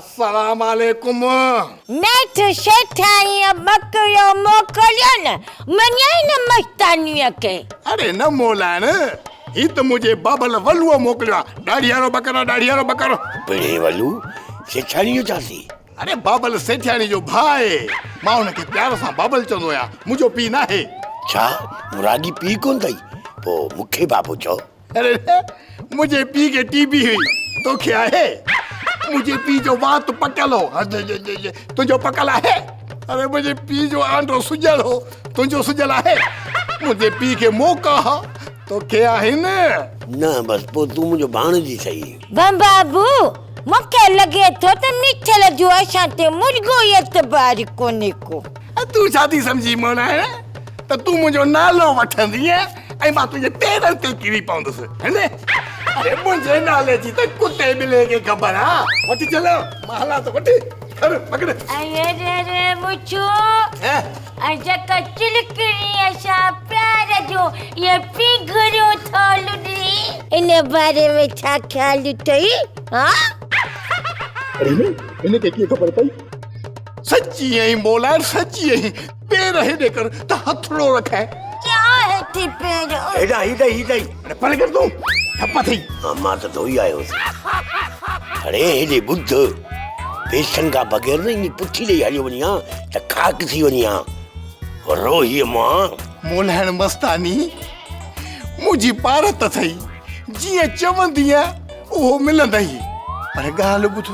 अस्सलाम वालेकुम। मैं तो सेठाई बकरियो मोकलियो न मने न मस्तानी के। अरे न मोलान ही तो मुझे बाबल वलुओ मोकलियो दाढ़ियारो बकरो। बड़े वलू सेठानी जासी। अरे बाबल सेठानी जो भाई मां उनके प्यार से बाबल चंदो या मुझो पी ना है। छा मुरागी पी कोन थई पो मुखे बाबू चो। अरे मुझे पी के टीबी हुई तो क्या है, मुझे पी जो बात पकल हो तुझो पकला है। अरे मुझे पी जो आंडो सुजल हो तुझो सुजला है। मुझे पी के मौका हो तो क्या है न बस पो तू मुझो बाण जी सही। बाबू मके लगे तो मिठल जो असाते मुर्गो एतबार कोने को। तू शादी समझी मोना है तो तू मुझो नालो वठंदी है ऐं मां तुझे पेरन ते किरी पवंदुसि है ने। अरे मुझे नाले जी तो कुत्ते मिले के खबर हां वठी चलो महला तो वठी कर पकड़। अरे मुछो जका चिलकरी असा प्यार जो ये पिघरो थोलुडी इन बारे में छा ख्याल थई। हां अरे इने के खबर पई सच्ची है बोला सच्ची है पैर है देकर तो हथड़ो रखा है। क्या है ती पैर एडा ही अरे पल कर तू थप्पा थई अम्मा तो धोई आयो। अरे हेडे बुद्ध पेशन का बगैर नहीं पुठी ले हलियो वनिया त खाक थी वनिया रोही मां मोलहन मस्तानी मुझी पारत थई जिए चवंदिया ओ मिलंदई पर गाल बुध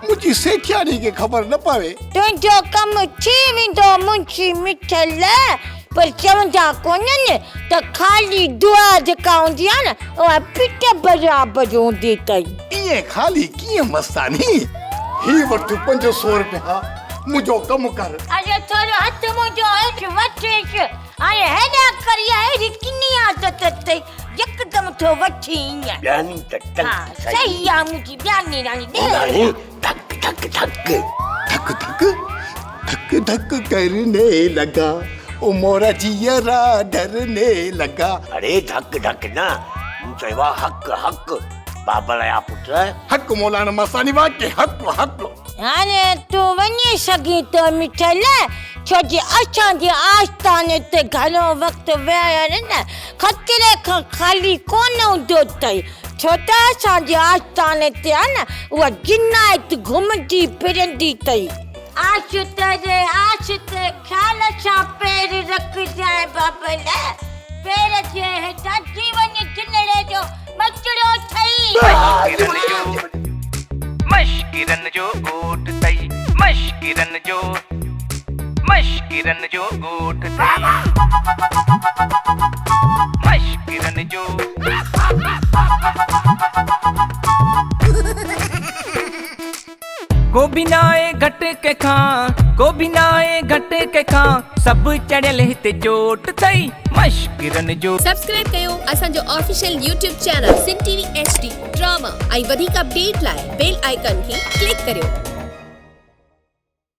मुझी सेख्यानी के खबर न पावे। तुझो कम थी विंदो मुंशी मिठल पर चवंदा कोन्हन त खाली दुआ जका हूंदी आ न उहा पिट बराबर हूंदी तई। ये खाली किए मस्तानी ही वठ 500 रुपया मुझो कम कर। अरे थोरो हथ मुंहिंजो हेठि वठेस हाणे हेॾा करिया हेॾी किनी आदत अथई यकदम थो वठी ईअं। ॿियानी त हा सही आहे मुंहिंजी ॿियानी राणी ॾे धक धक धक धक धक धक धक करने लगा ओ मोरा जियरा डरने लगा। अरे धक धक ना चवा हक हक बाबल या पुत्र हक मौलाना मस्तानी वाके हक हक। हाणे तूं वञी सघीं थो मिठल छो जे असांजे आस्थाने ते घणो वक़्तु विया आहिनि न ख़तरे खां ख़ाली कोन हूंदो अथई छो त असांजे आस्थाने ते आहे न उहा जिनायत घुमंदी फिरंदी अथई। आश ते ख़्याल सां पेर रखजांइ बाबल पेर जे हेठां जीवन जिनड़े जो मचड़ो ठही। मशकिरन जो गोट तई मशकिरन जो गोट तई मशकिरन जो को भी नाए घट के खां सब चढ़ियल हिते जोट तई मशकिरन जो। सब्सक्राइब कयो असांजो ऑफिशियल यूट्यूब चैनल सिन टीवी HD ड्रामा ऐं वधीक अपडेट लाइ बेल आइकन खे क्लिक करियो।